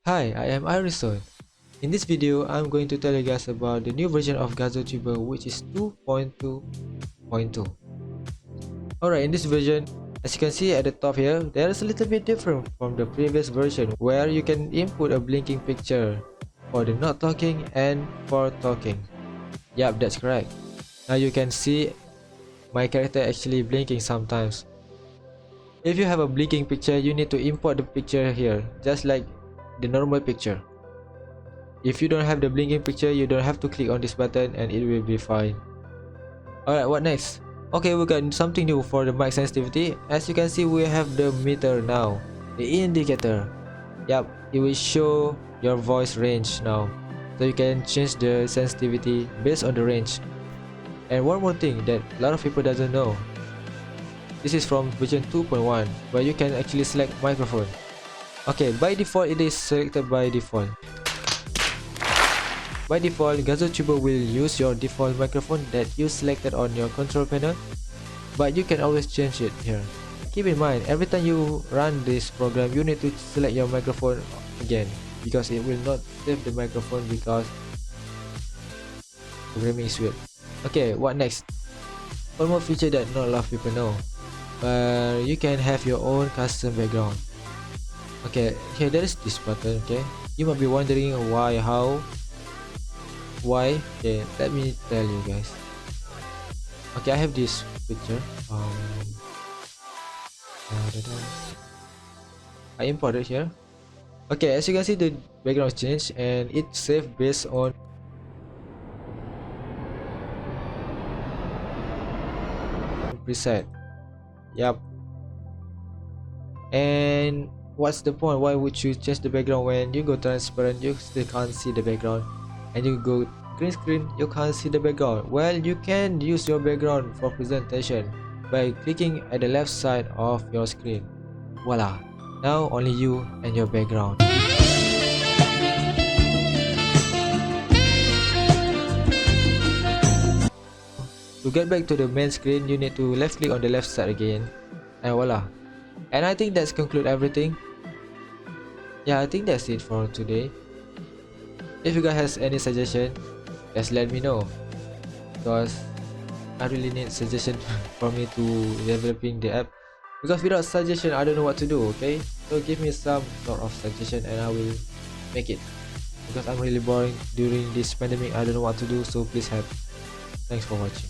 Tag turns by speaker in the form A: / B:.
A: Hi, I am Irison. In this video, I'm going to tell you guys about the new version of Gazo Tuber, which is 2.2.2. Alright, in this version, as you can see at the top here, there is a little bit different from the previous version where you can input a blinking picture for the not talking and for talking. Yup, that's correct. Now you can see my character actually blinking sometimes. If you have a blinking picture, you need to import the picture here, just like the normal picture. If you don't have the blinking picture, you don't have to click on this button and it will be fine. Alright, what next? Okay, we got something new for the mic sensitivity. As you can see, we have the meter now, the indicator. Yup, it will show your voice range now, so you can change the sensitivity based on the range. And one more thing that a lot of people doesn't know, this is from version 2.1 where you can actually select microphone. Okay, by default it is selected by default. By default, Gazo Tuber will use your default microphone that you selected on your control panel, but you can always change it here. Keep in mind, every time you run this program, you need to select your microphone again, because it will not save the microphone because programming is weird. Okay, what next? One more feature that not a lot of people know. You can have your own custom background. Okay, here there is this button. Okay, you might be wondering why, how, why. Okay, let me tell you guys. Okay, I have this picture. I imported here. Okay, as you can see, the background changed and it's saved based on preset. Yup. And what's the point? Why would you change the background when you go transparent? You still can't see the background, and you go green screen, you can't see the background. Well, you can use your background for presentation by clicking at the left side of your screen. Voila, now only you and your background. To get back to the main screen, you need to left click on the left side again, and voila. And I think that's conclude everything. Yeah, I think that's it for today. If you guys has any suggestion, just let me know, because I really need suggestion for me to developing the app, because without suggestion I don't know what to do. Okay, so give me some sort of suggestion and I will make it, because I'm really boring during this pandemic. I don't know what to do, so please help. Thanks for watching.